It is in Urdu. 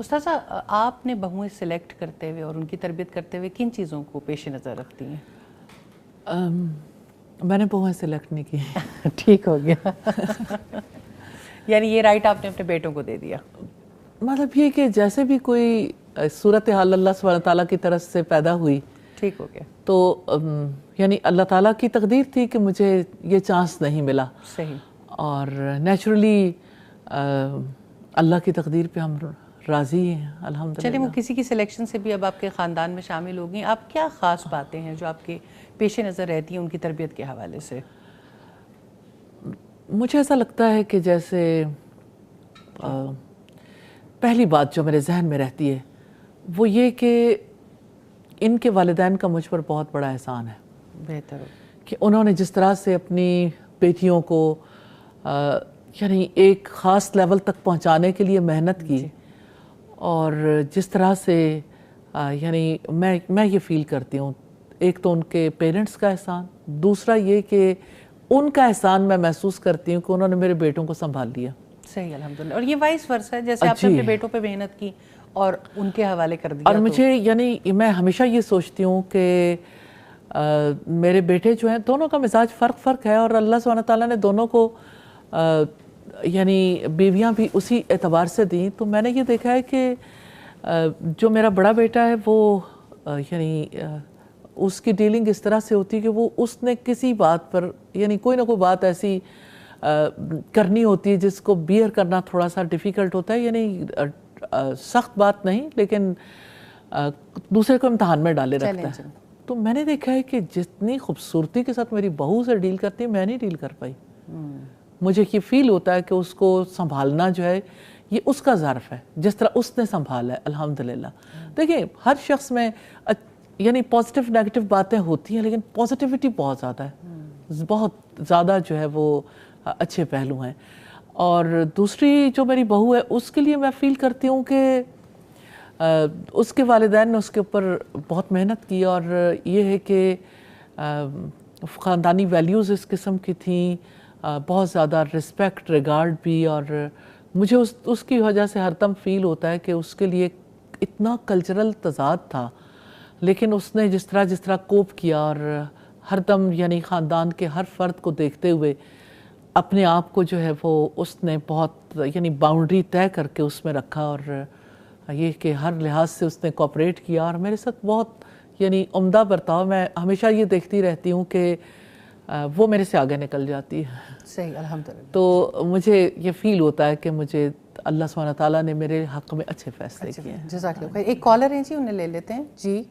استاذہ آپ نے بہویں سلیکٹ کرتے ہوئے اور ان کی تربیت کرتے ہوئے کن چیزوں کو پیش نظر رکھتی ہیں؟ میں نے بہویں سلیکٹ نہیں کی. ٹھیک ہو گیا. یعنی یہ رائٹ آپ نے اپنے بیٹوں کو دے دیا. مطلب یہ کہ جیسے بھی کوئی صورتحال اللہ سبحانہ تعالیٰ کی طرف سے پیدا ہوئی, ٹھیک ہو گیا, تو یعنی اللہ تعالیٰ کی تقدیر تھی کہ مجھے یہ چانس نہیں ملا. صحیح. اور نیچرلی اللہ کی تقدیر پہ ہم راضی ہیں الحمدللہ. چلیں وہ کسی کی سلیکشن سے بھی اب آپ کے خاندان میں شامل ہو گئی, آپ کیا خاص باتیں ہیں جو آپ کے پیش نظر رہتی ہیں ان کی تربیت کے حوالے سے؟ مجھے ایسا لگتا ہے کہ جیسے پہلی بات جو میرے ذہن میں رہتی ہے وہ یہ کہ ان کے والدین کا مجھ پر بہت بڑا احسان ہے. بہتر ہو کہ انہوں نے جس طرح سے اپنی بیٹیوں کو یعنی ایک خاص لیول تک پہنچانے کے لیے محنت کی, اور جس طرح سے یعنی میں یہ فیل کرتی ہوں, ایک تو ان کے پیرنٹس کا احسان, دوسرا یہ کہ ان کا احسان میں محسوس کرتی ہوں کہ انہوں نے میرے بیٹوں کو سنبھال لیا. صحیح الحمدللہ. اور یہ وائس ورسا ہے, جیسے آپ نے اپنے بیٹوں پہ محنت کی اور ان کے حوالے کر دیا. اور مجھے یعنی میں ہمیشہ یہ سوچتی ہوں کہ میرے بیٹے جو ہیں دونوں کا مزاج فرق ہے, اور اللہ سبحانہ تعالیٰ نے دونوں کو یعنی بیویاں بھی اسی اعتبار سے دیں. تو میں نے یہ دیکھا ہے کہ جو میرا بڑا بیٹا ہے وہ یعنی اس کی ڈیلنگ اس طرح سے ہوتی ہے کہ وہ اس نے کسی بات پر یعنی کوئی نہ کوئی بات ایسی کرنی ہوتی ہے جس کو بیئر کرنا تھوڑا سا ڈیفیکلٹ ہوتا ہے, یعنی سخت بات نہیں لیکن دوسرے کو امتحان میں ڈالے رکھتا ہے. تو میں نے دیکھا ہے کہ جتنی خوبصورتی کے ساتھ میری بہو سے ڈیل کرتی ہے میں نہیں ڈیل کر پائی. مجھے یہ فیل ہوتا ہے کہ اس کو سنبھالنا جو ہے یہ اس کا ظرف ہے, جس طرح اس نے سنبھالا ہے الحمدللہ. دیکھیں ہر شخص میں یعنی پازیٹیو نیگیٹو باتیں ہوتی ہیں, لیکن پازیٹیوٹی بہت زیادہ ہے, بہت زیادہ جو ہے وہ اچھے پہلو ہیں. اور دوسری جو میری بہو ہے اس کے لیے میں فیل کرتی ہوں کہ اس کے والدین نے اس کے اوپر بہت محنت کی, اور یہ ہے کہ خاندانی ویلیوز اس قسم کی تھیں, بہت زیادہ رسپیکٹ ریگارڈ بھی, اور مجھے اس کی وجہ سے ہر دم فیل ہوتا ہے کہ اس کے لیے اتنا کلچرل تضاد تھا, لیکن اس نے جس طرح کوپ کیا, اور ہر دم یعنی خاندان کے ہر فرد کو دیکھتے ہوئے اپنے آپ کو جو ہے وہ اس نے بہت یعنی باؤنڈری طے کر کے اس میں رکھا, اور یہ کہ ہر لحاظ سے اس نے کوآپریٹ کیا, اور میرے ساتھ بہت یعنی عمدہ برتاؤ. میں ہمیشہ یہ دیکھتی رہتی ہوں کہ وہ میرے سے آگے نکل جاتی ہے. صحیح الحمدللہ. تو مجھے یہ فیل ہوتا ہے کہ مجھے اللہ سبحانہ تعالیٰ نے میرے حق میں اچھے فیصلے کیے ہیں. جزاک اللہ خیر. ایک کالر ہیں جی, انہیں لے لیتے ہیں. جی